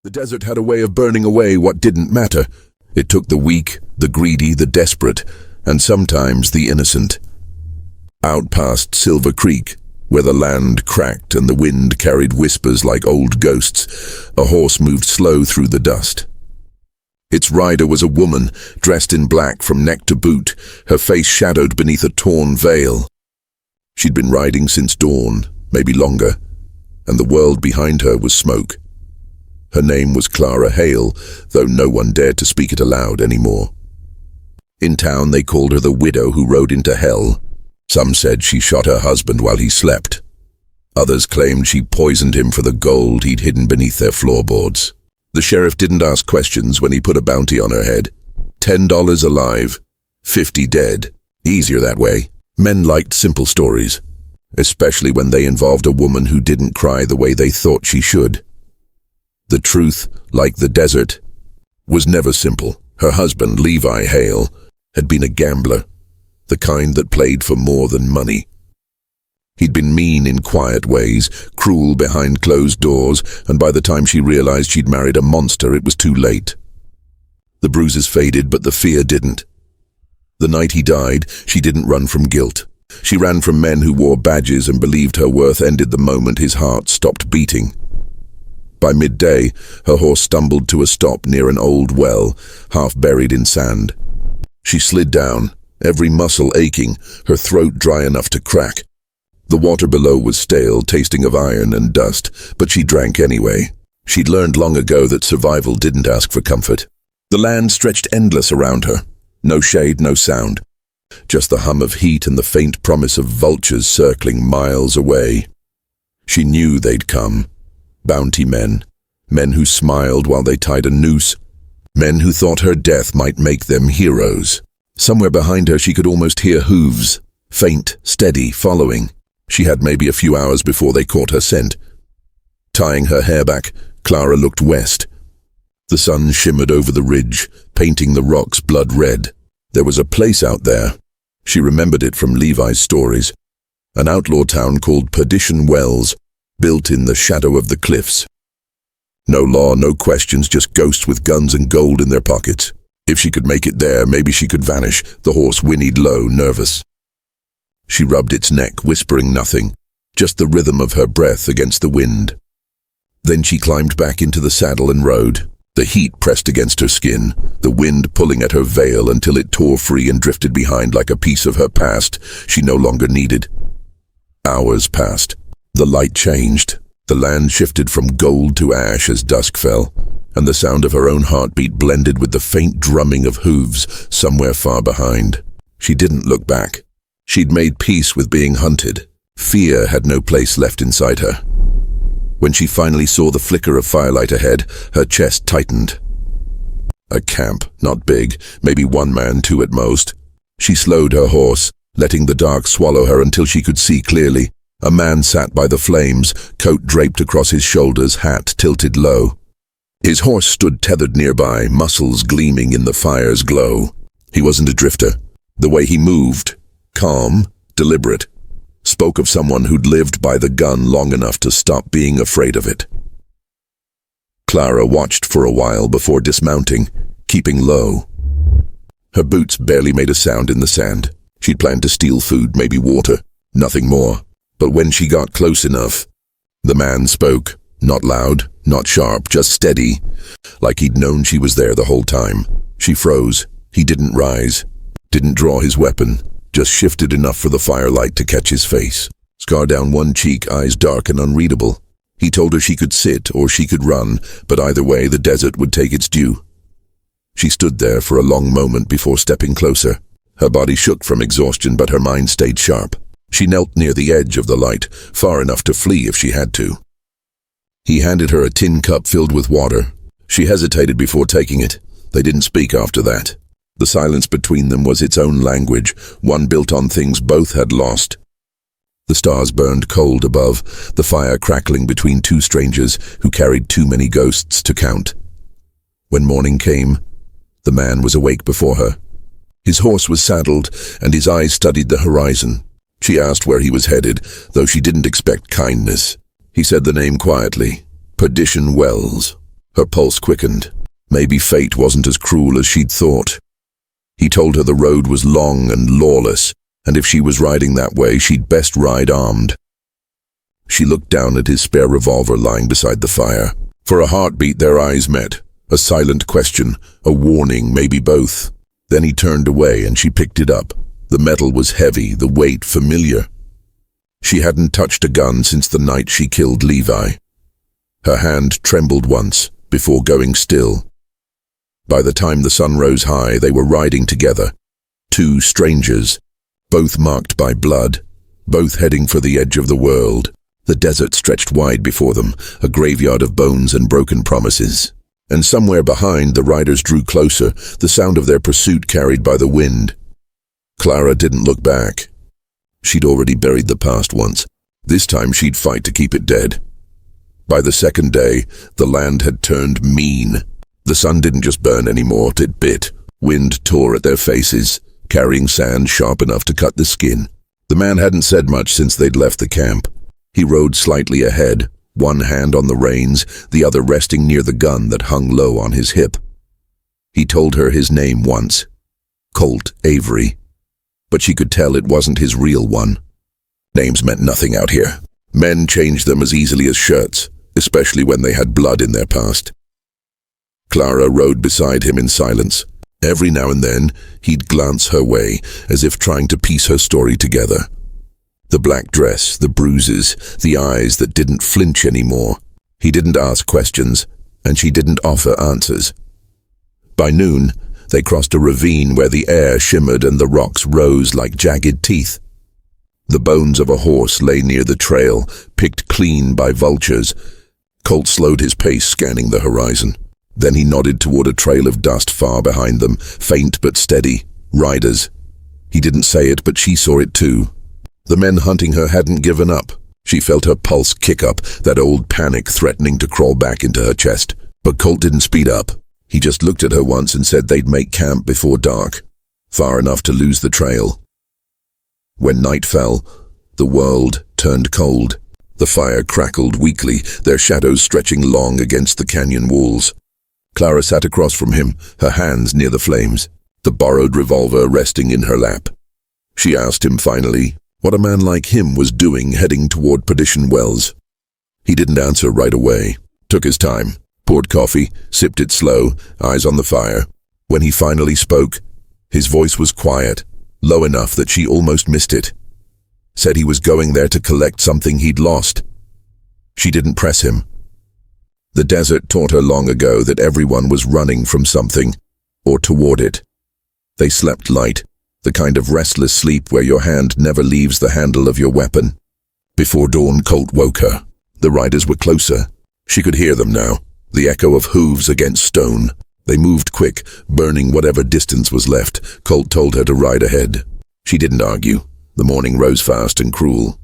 The desert had a way of burning away what didn't matter. It took the weak, the greedy, the desperate, and sometimes the innocent. Out past Silver Creek, where the land cracked and the wind carried whispers like old ghosts, a horse moved slow through the dust. Its rider was a woman, dressed in black from neck to boot, her face shadowed beneath a torn veil. She'd been riding since dawn, maybe longer, and the world behind her was smoke. Her name was Clara Hale, though no one dared to speak it aloud anymore. In town they called her the widow who rode into hell. Some said she shot her husband while he slept. Others claimed she poisoned him for the gold he'd hidden beneath their floorboards. The sheriff didn't ask questions when he put a bounty on her head. $10 alive, 50 dead. Easier that way. Men liked simple stories, especially when they involved a woman who didn't cry the way they thought she should. The truth, like the desert, was never simple. Her husband, Levi Hale, had been a gambler, the kind that played for more than money. He'd been mean in quiet ways, cruel behind closed doors, and by the time she realized she'd married a monster, it was too late. The bruises faded, but the fear didn't. The night he died, she didn't run from guilt. She ran from men who wore badges and believed her worth ended the moment his heart stopped beating. By midday, her horse stumbled to a stop near an old well, half buried in sand. She slid down, every muscle aching, her throat dry enough to crack. The water below was stale, tasting of iron and dust, but she drank anyway. She'd learned long ago that survival didn't ask for comfort. The land stretched endless around her. No shade, no sound. Just the hum of heat and the faint promise of vultures circling miles away. She knew they'd come. Bounty men. Men who smiled while they tied a noose. Men who thought her death might make them heroes. Somewhere behind her she could almost hear hooves. Faint, steady, following. She had maybe a few hours before they caught her scent. Tying her hair back, Clara looked west. The sun shimmered over the ridge, painting the rocks blood red. There was a place out there. She remembered it from Levi's stories. An outlaw town called Perdition Wells, built in the shadow of the cliffs. No law, no questions, just ghosts with guns and gold in their pockets. If she could make it there, maybe she could vanish. The horse whinnied low, nervous. She rubbed its neck, whispering nothing, just the rhythm of her breath against the wind. Then she climbed back into the saddle and rode. The heat pressed against her skin, the wind pulling at her veil until it tore free and drifted behind like a piece of her past she no longer needed. Hours passed. The light changed. The land shifted from gold to ash as dusk fell, and the sound of her own heartbeat blended with the faint drumming of hooves somewhere far behind. She didn't look back. She'd made peace with being hunted. Fear had no place left inside her. When she finally saw the flicker of firelight ahead, her chest tightened. A camp, not big, maybe one man, two at most. She slowed her horse, letting the dark swallow her until she could see clearly. A man sat by the flames, coat draped across his shoulders, hat tilted low. His horse stood tethered nearby, muscles gleaming in the fire's glow. He wasn't a drifter. The way he moved, calm, deliberate, spoke of someone who'd lived by the gun long enough to stop being afraid of it. Clara watched for a while before dismounting, keeping low. Her boots barely made a sound in the sand. She'd planned to steal food, maybe water, nothing more. But when she got close enough, the man spoke, not loud, not sharp, just steady, like he'd known she was there the whole time. She froze. He didn't rise, didn't draw his weapon, just shifted enough for the firelight to catch his face. Scar down one cheek, eyes dark and unreadable. He told her she could sit or she could run, but either way the desert would take its due. She stood there for a long moment before stepping closer. Her body shook from exhaustion, but her mind stayed sharp. She knelt near the edge of the light, far enough to flee if she had to. He handed her a tin cup filled with water. She hesitated before taking it. They didn't speak after that. The silence between them was its own language, one built on things both had lost. The stars burned cold above, the fire crackling between two strangers who carried too many ghosts to count. When morning came, the man was awake before her. His horse was saddled, and his eyes studied the horizon. She asked where he was headed, though she didn't expect kindness. He said the name quietly, Perdition Wells. Her pulse quickened. Maybe fate wasn't as cruel as she'd thought. He told her the road was long and lawless, and if she was riding that way, she'd best ride armed. She looked down at his spare revolver lying beside the fire. For a heartbeat, their eyes met. A silent question, a warning, maybe both. Then he turned away and she picked it up. The metal was heavy, the weight familiar. She hadn't touched a gun since the night she killed Levi. Her hand trembled once, before going still. By the time the sun rose high, they were riding together. Two strangers, both marked by blood, both heading for the edge of the world. The desert stretched wide before them, a graveyard of bones and broken promises. And somewhere behind, the riders drew closer, the sound of their pursuit carried by the wind. Clara didn't look back. She'd already buried the past once. This time she'd fight to keep it dead. By the second day, the land had turned mean. The sun didn't just burn anymore, it bit. Wind tore at their faces, carrying sand sharp enough to cut the skin. The man hadn't said much since they'd left the camp. He rode slightly ahead, one hand on the reins, the other resting near the gun that hung low on his hip. He told her his name once, Colt Avery, but she could tell it wasn't his real one. Names meant nothing out here. Men changed them as easily as shirts, especially when they had blood in their past. Clara rode beside him in silence. Every now and then, he'd glance her way, as if trying to piece her story together. The black dress, the bruises, the eyes that didn't flinch anymore. He didn't ask questions, and she didn't offer answers. By noon, they crossed a ravine where the air shimmered and the rocks rose like jagged teeth. The bones of a horse lay near the trail, picked clean by vultures. Colt slowed his pace, scanning the horizon. Then he nodded toward a trail of dust far behind them, faint but steady. Riders. He didn't say it, but she saw it too. The men hunting her hadn't given up. She felt her pulse kick up, that old panic threatening to crawl back into her chest. But Colt didn't speed up. He just looked at her once and said they'd make camp before dark, far enough to lose the trail. When night fell, the world turned cold. The fire crackled weakly, their shadows stretching long against the canyon walls. Clara sat across from him, her hands near the flames, the borrowed revolver resting in her lap. She asked him finally what a man like him was doing heading toward Perdition Wells. He didn't answer right away, took his time, poured coffee, sipped it slow, eyes on the fire. When he finally spoke, his voice was quiet, low enough that she almost missed it. Said he was going there to collect something he'd lost. She didn't press him. The desert taught her long ago that everyone was running from something, or toward it. They slept light, the kind of restless sleep where your hand never leaves the handle of your weapon. Before dawn, Colt woke her. The riders were closer. She could hear them now, the echo of hooves against stone. They moved quick, burning whatever distance was left. Colt told her to ride ahead. She didn't argue. The morning rose fast and cruel.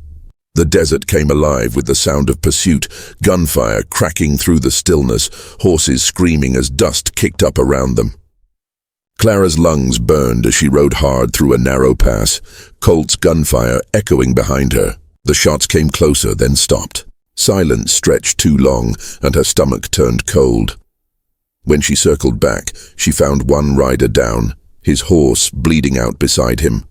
The desert came alive with the sound of pursuit, gunfire cracking through the stillness, horses screaming as dust kicked up around them. Clara's lungs burned as she rode hard through a narrow pass, Colt's gunfire echoing behind her. The shots came closer, then stopped. Silence stretched too long, and her stomach turned cold. When she circled back, she found one rider down, his horse bleeding out beside him.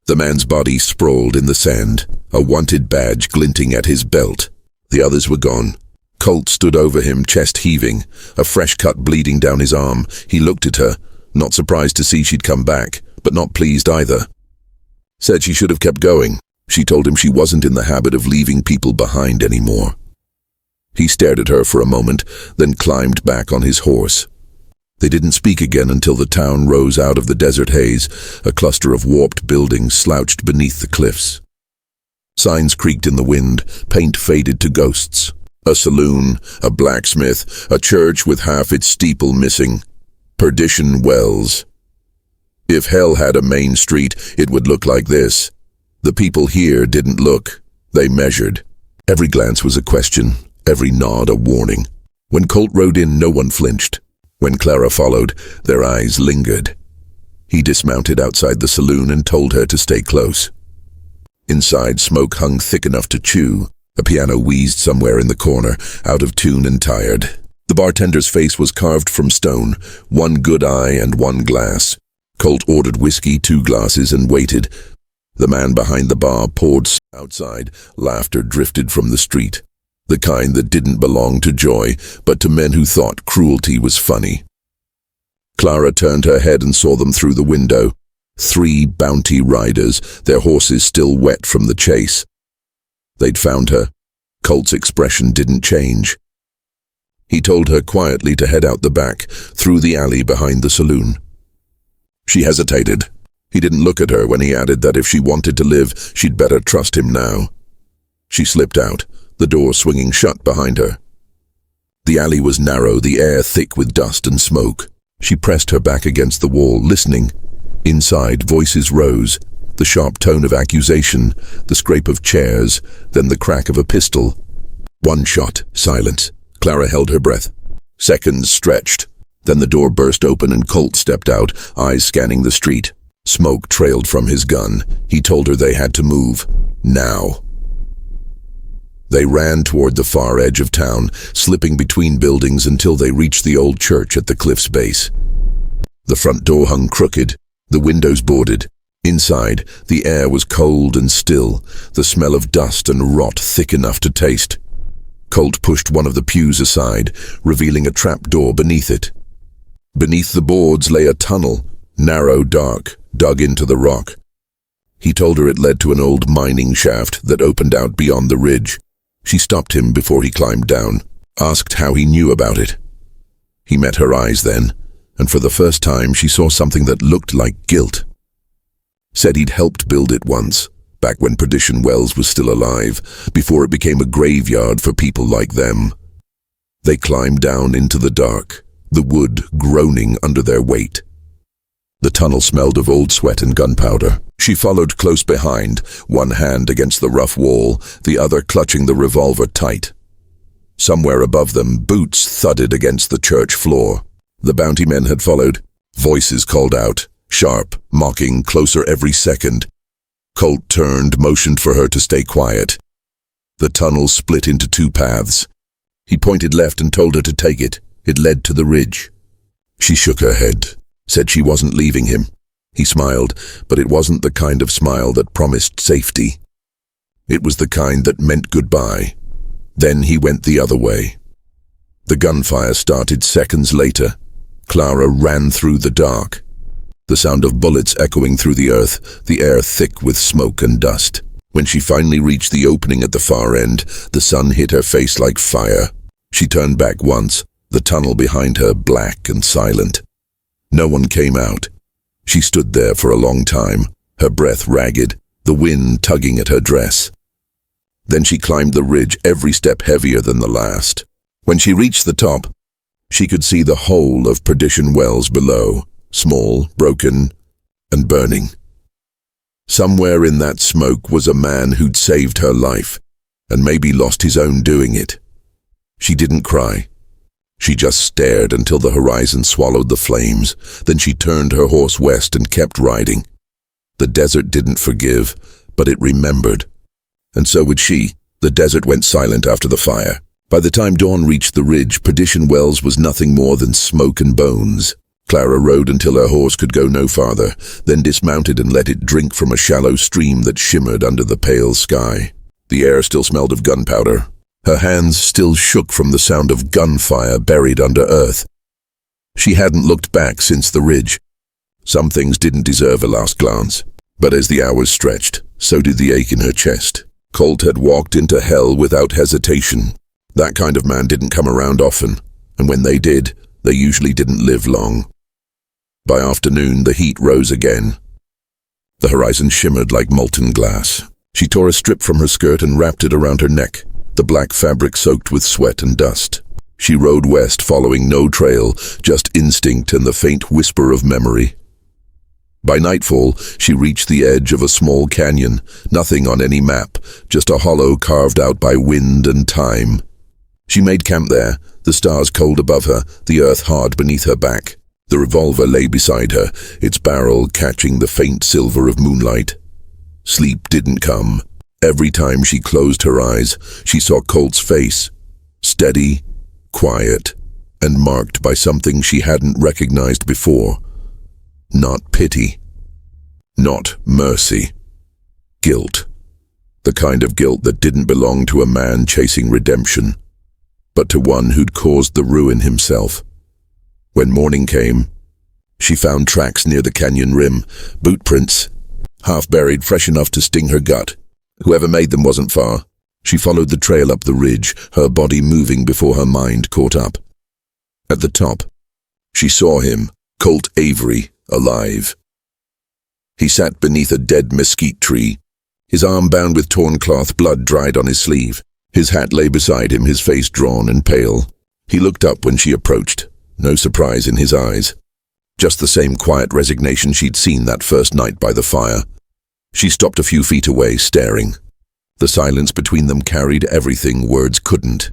The man's body sprawled in the sand, a wanted badge glinting at his belt. The others were gone. Colt stood over him, chest heaving, a fresh cut bleeding down his arm. He looked at her, not surprised to see she'd come back, but not pleased either. Said she should have kept going. She told him she wasn't in the habit of leaving people behind anymore. He stared at her for a moment, then climbed back on his horse. They didn't speak again until the town rose out of the desert haze, a cluster of warped buildings slouched beneath the cliffs. Signs creaked in the wind, paint faded to ghosts. A saloon, a blacksmith, a church with half its steeple missing. Perdition Wells. If hell had a main street, it would look like this. The people here didn't look. They measured. Every glance was a question, every nod a warning. When Colt rode in, no one flinched. When Clara followed, their eyes lingered. He dismounted outside the saloon and told her to stay close. Inside, smoke hung thick enough to chew. A piano wheezed somewhere in the corner, out of tune and tired. The bartender's face was carved from stone, one good eye and one glass. Colt ordered whiskey, 2 glasses, and waited. The man behind the bar poured. Outside, laughter drifted from the street. The kind that didn't belong to joy, but to men who thought cruelty was funny. Clara turned her head and saw them through the window. 3 bounty riders, their horses still wet from the chase. They'd found her. Colt's expression didn't change. He told her quietly to head out the back, through the alley behind the saloon. She hesitated. He didn't look at her when he added that if she wanted to live, she'd better trust him now. She slipped out, the door swinging shut behind her. The alley was narrow, the air thick with dust and smoke. She pressed her back against the wall, listening. Inside, voices rose, the sharp tone of accusation, the scrape of chairs, then the crack of a pistol. 1 shot, silence. Clara held her breath. Seconds stretched. Then the door burst open and Colt stepped out, eyes scanning the street. Smoke trailed from his gun. He told her they had to move. Now. They ran toward the far edge of town, slipping between buildings until they reached the old church at the cliff's base. The front door hung crooked, the windows boarded. Inside, the air was cold and still, the smell of dust and rot thick enough to taste. Colt pushed one of the pews aside, revealing a trap door beneath it. Beneath the boards lay a tunnel, narrow, dark, dug into the rock. He told her it led to an old mining shaft that opened out beyond the ridge. She stopped him before he climbed down, asked how he knew about it. He met her eyes then, and for the first time she saw something that looked like guilt. Said he'd helped build it once, back when Perdition Wells was still alive, before it became a graveyard for people like them. They climbed down into the dark, the wood groaning under their weight. The tunnel smelled of old sweat and gunpowder. She followed close behind, one hand against the rough wall, the other clutching the revolver tight. Somewhere above them, boots thudded against the church floor. The bounty men had followed. Voices called out, sharp, mocking, closer every second. Colt turned, motioned for her to stay quiet. The tunnel split into 2 paths. He pointed left and told her to take it. It led to the ridge. She shook her head, said she wasn't leaving him. He smiled, but it wasn't the kind of smile that promised safety. It was the kind that meant goodbye. Then he went the other way. The gunfire started seconds later. Clara ran through the dark. The sound of bullets echoing through the earth, the air thick with smoke and dust. When she finally reached the opening at the far end, the sun hit her face like fire. She turned back once, the tunnel behind her black and silent. No one came out. She stood there for a long time, her breath ragged, the wind tugging at her dress. Then she climbed the ridge, every step heavier than the last. When she reached the top, she could see the whole of Perdition Wells below, small, broken, and burning. Somewhere in that smoke was a man who'd saved her life, and maybe lost his own doing it. She didn't cry. She just stared until the horizon swallowed the flames. Then she turned her horse west and kept riding. The desert didn't forgive, but it remembered. And so would she. The desert went silent after the fire. By the time dawn reached the ridge, Perdition Wells was nothing more than smoke and bones. Clara rode until her horse could go no farther, then dismounted and let it drink from a shallow stream that shimmered under the pale sky. The air still smelled of gunpowder. Her hands still shook from the sound of gunfire buried under earth. She hadn't looked back since the ridge. Some things didn't deserve a last glance. But as the hours stretched, so did the ache in her chest. Colt had walked into hell without hesitation. That kind of man didn't come around often, and when they did, they usually didn't live long. By afternoon, the heat rose again. The horizon shimmered like molten glass. She tore a strip from her skirt and wrapped it around her neck, the black fabric soaked with sweat and dust. She rode west, following no trail, just instinct and the faint whisper of memory. By nightfall, she reached the edge of a small canyon, nothing on any map, just a hollow carved out by wind and time. She made camp there, the stars cold above her, the earth hard beneath her back. The revolver lay beside her, its barrel catching the faint silver of moonlight. Sleep didn't come. Every time she closed her eyes, she saw Colt's face. Steady, quiet, and marked by something she hadn't recognized before. Not pity. Not mercy. Guilt. The kind of guilt that didn't belong to a man chasing redemption, but to one who'd caused the ruin himself. When morning came, she found tracks near the canyon rim, boot prints, half buried, fresh enough to sting her gut. Whoever made them wasn't far. She followed the trail up the ridge, her body moving before her mind caught up. At the top, she saw him, Colt Avery, alive. He sat beneath a dead mesquite tree, his arm bound with torn cloth, blood dried on his sleeve. His hat lay beside him, his face drawn and pale. He looked up when she approached, no surprise in his eyes. Just the same quiet resignation she'd seen that first night by the fire. She stopped a few feet away, staring. The silence between them carried everything words couldn't.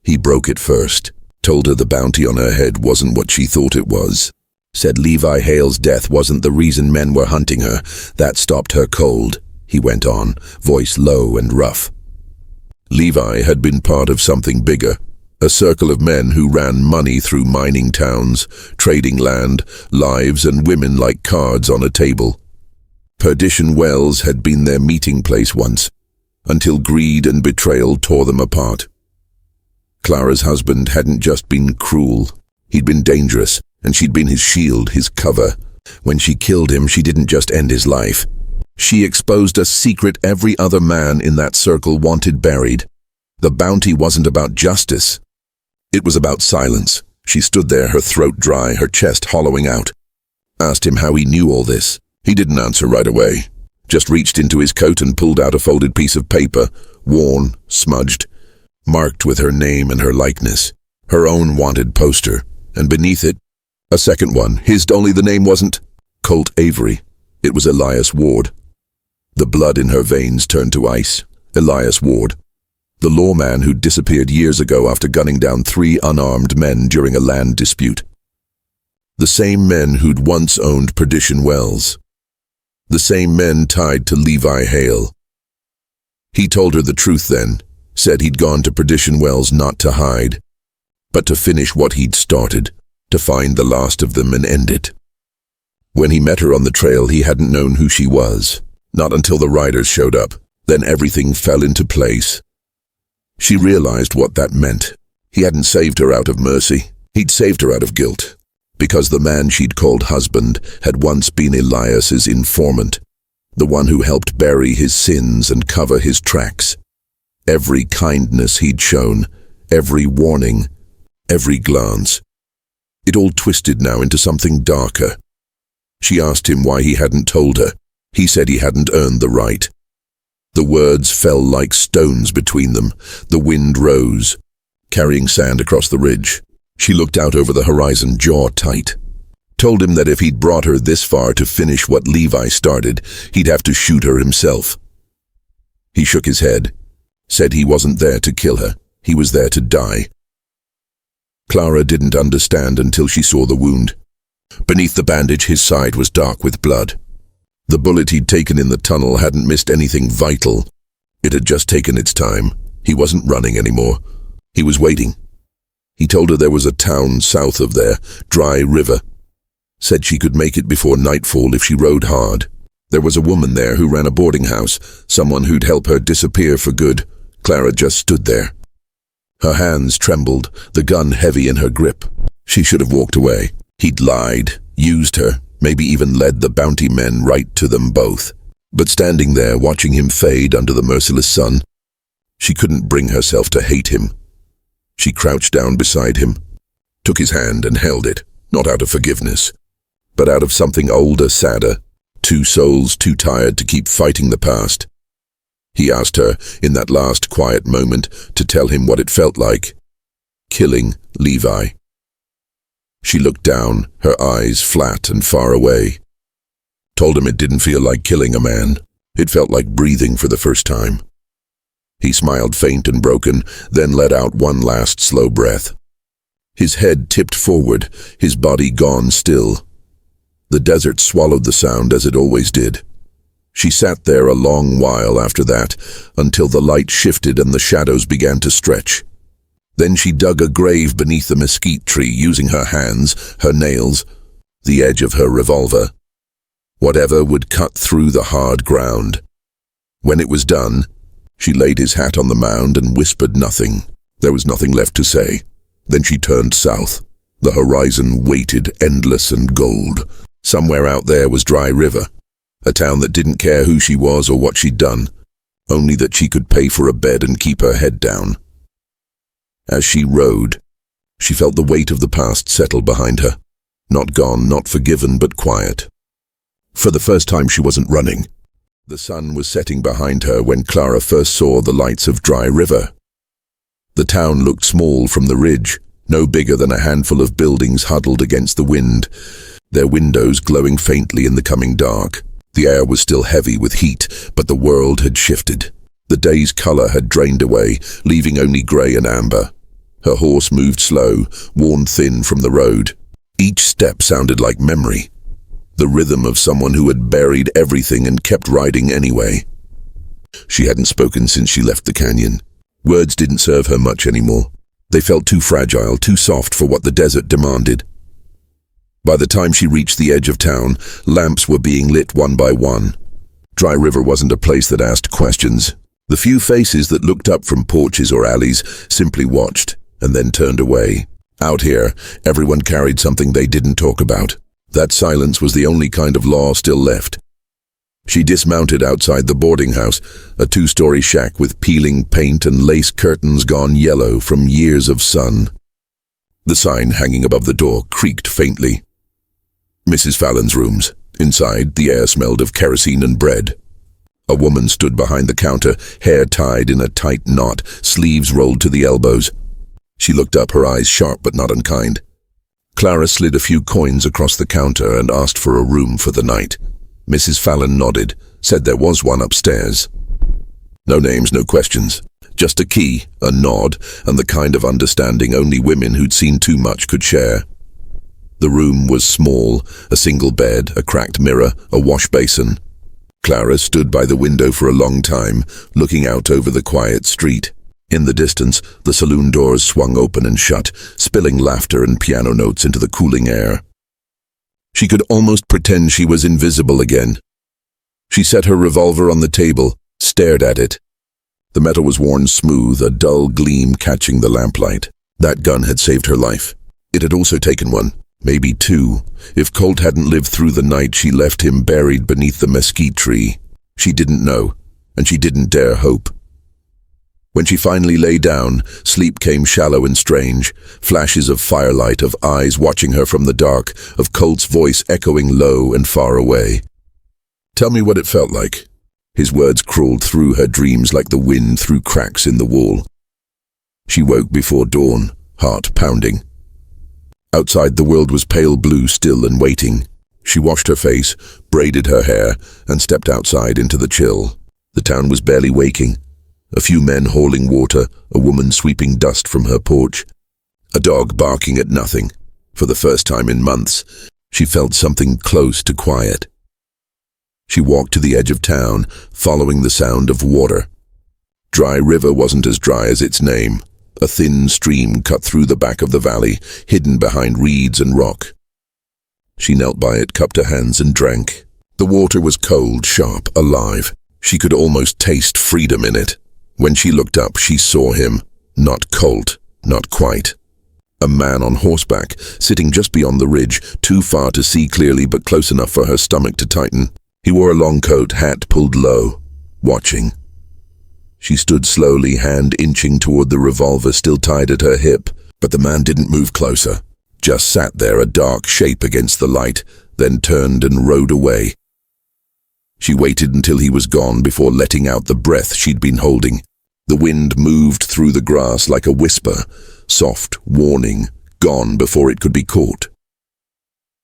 He broke it first, told her the bounty on her head wasn't what she thought it was. Said Levi Hale's death wasn't the reason men were hunting her. That stopped her cold, he went on, voice low and rough. Levi had been part of something bigger, a circle of men who ran money through mining towns, trading land, lives and women like cards on a table. Perdition Wells had been their meeting place once, until greed and betrayal tore them apart. Clara's husband hadn't just been cruel, he'd been dangerous, and she'd been his shield, his cover. When she killed him, she didn't just end his life. She exposed a secret every other man in that circle wanted buried. The bounty wasn't about justice. It was about silence. She stood there, her throat dry, her chest hollowing out. Asked him how he knew all this. He didn't answer right away. Just reached into his coat and pulled out a folded piece of paper, worn, smudged, marked with her name and her likeness, her own wanted poster, and beneath it, a second one. His, only the name wasn't Colt Avery. It was Elias Ward. The blood in her veins turned to ice. Elias Ward, the lawman who'd disappeared years ago after gunning down 3 unarmed men during a land dispute. The same men who'd once owned Perdition Wells. The same men tied to Levi Hale. He told her the truth then, said he'd gone to Perdition Wells not to hide, but to finish what he'd started, to find the last of them and end it. When he met her on the trail, he hadn't known who she was, not until the riders showed up. Then everything fell into place. She realized what that meant. He hadn't saved her out of mercy. He'd saved her out of guilt, because the man she'd called husband had once been Elias's informant, the one who helped bury his sins and cover his tracks. Every kindness he'd shown, every warning, every glance. It all twisted now into something darker. She asked him why he hadn't told her. He said he hadn't earned the right. The words fell like stones between them. The wind rose, carrying sand across the ridge. She looked out over the horizon, jaw tight. Told him that if he'd brought her this far to finish what Levi started, he'd have to shoot her himself. He shook his head, said he wasn't there to kill her. He was there to die. Clara didn't understand until she saw the wound. Beneath the bandage, his side was dark with blood. The bullet he'd taken in the tunnel hadn't missed anything vital. It had just taken its time. He wasn't running anymore. He was waiting. He told her there was a town south of there, Dry River. Said she could make it before nightfall if she rode hard. There was a woman there who ran a boarding house, someone who'd help her disappear for good. Clara just stood there. Her hands trembled, the gun heavy in her grip. She should have walked away. He'd lied, used her, maybe even led the bounty men right to them both. But standing there, watching him fade under the merciless sun, she couldn't bring herself to hate him. She crouched down beside him, took his hand and held it, not out of forgiveness, but out of something older, sadder, 2 souls too tired to keep fighting the past. He asked her, in that last quiet moment, to tell him what it felt like, killing Levi. She looked down, her eyes flat and far away. Told him it didn't feel like killing a man. It felt like breathing for the first time. He smiled faint and broken, then let out one last slow breath. His head tipped forward, his body gone still. The desert swallowed the sound as it always did. She sat there a long while after that, until the light shifted and the shadows began to stretch. Then she dug a grave beneath the mesquite tree, using her hands, her nails, the edge of her revolver. Whatever would cut through the hard ground. When it was done, she laid his hat on the mound and whispered nothing. There was nothing left to say. Then she turned south. The horizon waited, endless and gold. Somewhere out there was Dry River, a town that didn't care who she was or what she'd done, only that she could pay for a bed and keep her head down. As she rode, she felt the weight of the past settle behind her. Not gone, not forgiven, but quiet. For the first time she wasn't running. The sun was setting behind her when Clara first saw the lights of Dry River. The town looked small from the ridge, no bigger than a handful of buildings huddled against the wind, their windows glowing faintly in the coming dark. The air was still heavy with heat, but the world had shifted. The day's color had drained away, leaving only grey and amber. Her horse moved slow, worn thin from the road. Each step sounded like memory, the rhythm of someone who had buried everything and kept riding anyway. She hadn't spoken since she left the canyon. Words didn't serve her much anymore. They felt too fragile, too soft for what the desert demanded. By the time she reached the edge of town, lamps were being lit one by one. Dry River wasn't a place that asked questions. The few faces that looked up from porches or alleys simply watched and then turned away. Out here, everyone carried something they didn't talk about. That silence was the only kind of law still left. She dismounted outside the boarding house, a two-story shack with peeling paint and lace curtains gone yellow from years of sun. The sign hanging above the door creaked faintly. Mrs. Fallon's rooms. Inside, the air smelled of kerosene and bread. A woman stood behind the counter, hair tied in a tight knot, sleeves rolled to the elbows. She looked up, her eyes sharp but not unkind. Clara slid a few coins across the counter and asked for a room for the night. Mrs. Fallon nodded, said there was one upstairs. No names, no questions. Just a key, a nod, and the kind of understanding only women who'd seen too much could share. The room was small, a single bed, a cracked mirror, a wash basin. Clara stood by the window for a long time, looking out over the quiet street. In the distance, the saloon doors swung open and shut, spilling laughter and piano notes into the cooling air. She could almost pretend she was invisible again. She set her revolver on the table, stared at it. The metal was worn smooth, a dull gleam catching the lamplight. That gun had saved her life. It had also taken one, maybe two. If Colt hadn't lived through the night she left him buried beneath the mesquite tree. She didn't know, and she didn't dare hope. When she finally lay down, sleep came shallow and strange, flashes of firelight, of eyes watching her from the dark, of Colt's voice echoing low and far away. "Tell me what it felt like." His words crawled through her dreams like the wind through cracks in the wall. She woke before dawn, heart pounding. Outside, the world was pale blue, still and waiting. She washed her face, braided her hair, and stepped outside into the chill. The town was barely waking. A few men hauling water, a woman sweeping dust from her porch, a dog barking at nothing. For the first time in months, she felt something close to quiet. She walked to the edge of town, following the sound of water. Dry River wasn't as dry as its name. A thin stream cut through the back of the valley, hidden behind reeds and rock. She knelt by it, cupped her hands and drank. The water was cold, sharp, alive. She could almost taste freedom in it. When she looked up, she saw him. Not Colt, not quite. A man on horseback, sitting just beyond the ridge, too far to see clearly but close enough for her stomach to tighten. He wore a long coat, hat pulled low, watching. She stood slowly, hand inching toward the revolver still tied at her hip, but the man didn't move closer, just sat there, a dark shape against the light, then turned and rode away. She waited until he was gone before letting out the breath she'd been holding. The wind moved through the grass like a whisper, soft, warning, gone before it could be caught.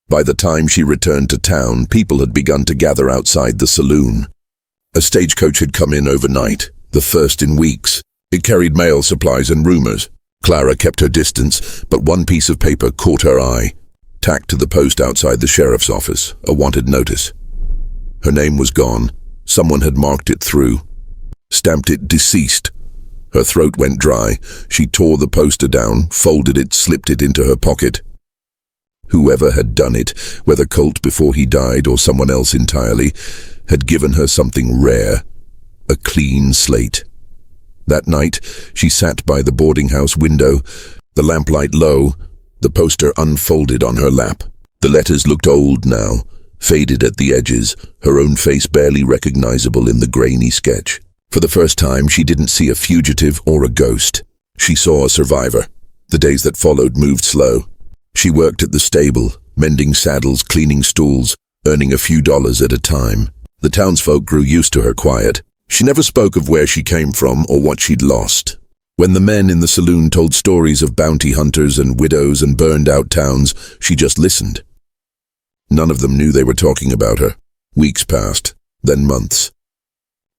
By the time she returned to town, people had begun to gather outside the saloon. A stagecoach had come in overnight, the first in weeks. It carried mail, supplies, and rumors. Clara kept her distance, but one piece of paper caught her eye, tacked to the post outside the sheriff's office, a wanted notice. Her name was gone. Someone had marked it through, stamped it deceased. Her throat went dry. She tore the poster down, folded it, slipped it into her pocket. Whoever had done it, whether Colt before he died or someone else entirely, had given her something rare, a clean slate. That night, she sat by the boarding house window, the lamplight low, the poster unfolded on her lap. The letters looked old now, faded at the edges, her own face barely recognizable in the grainy sketch. For the first time, she didn't see a fugitive or a ghost. She saw a survivor. The days that followed moved slow. She worked at the stable, mending saddles, cleaning stools, earning a few dollars at a time. The townsfolk grew used to her quiet. She never spoke of where she came from or what she'd lost. When the men in the saloon told stories of bounty hunters and widows and burned-out towns, she just listened. None of them knew they were talking about her. Weeks passed, then months.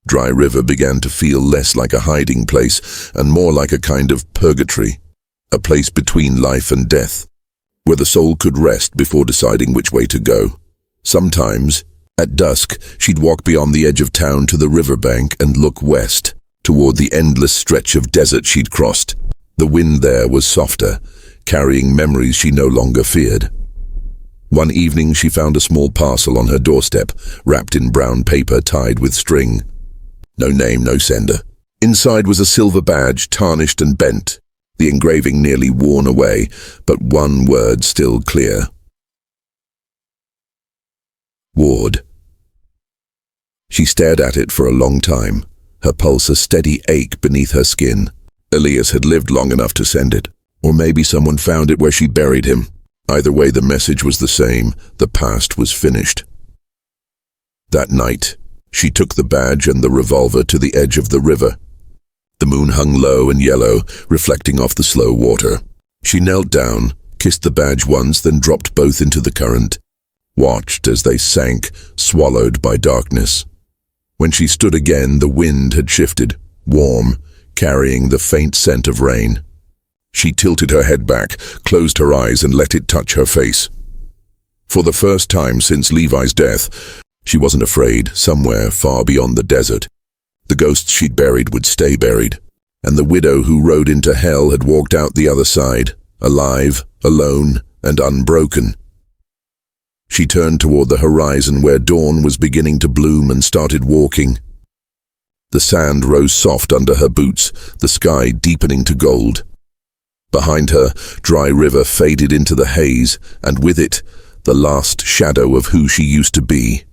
Dry River began to feel less like a hiding place and more like a kind of purgatory, a place between life and death, where the soul could rest before deciding which way to go. Sometimes, at dusk, she'd walk beyond the edge of town to the riverbank and look west, toward the endless stretch of desert she'd crossed. The wind there was softer, carrying memories she no longer feared. One evening she found a small parcel on her doorstep, wrapped in brown paper tied with string. No name, no sender. Inside was a silver badge, tarnished and bent, the engraving nearly worn away, but one word still clear. Ward. She stared at it for a long time, her pulse a steady ache beneath her skin. Elias had lived long enough to send it, or maybe someone found it where she buried him. Either way, the message was the same. The past was finished. That night, she took the badge and the revolver to the edge of the river. The moon hung low and yellow, reflecting off the slow water. She knelt down, kissed the badge once, then dropped both into the current, watched as they sank, swallowed by darkness. When she stood again, the wind had shifted, warm, carrying the faint scent of rain. She tilted her head back, closed her eyes, and let it touch her face. For the first time since Levi's death, she wasn't afraid. Somewhere far beyond the desert, the ghosts she'd buried would stay buried, and the widow who rode into hell had walked out the other side, alive, alone, and unbroken. She turned toward the horizon where dawn was beginning to bloom and started walking. The sand rose soft under her boots, the sky deepening to gold. Behind her, Dry River faded into the haze, and with it, the last shadow of who she used to be.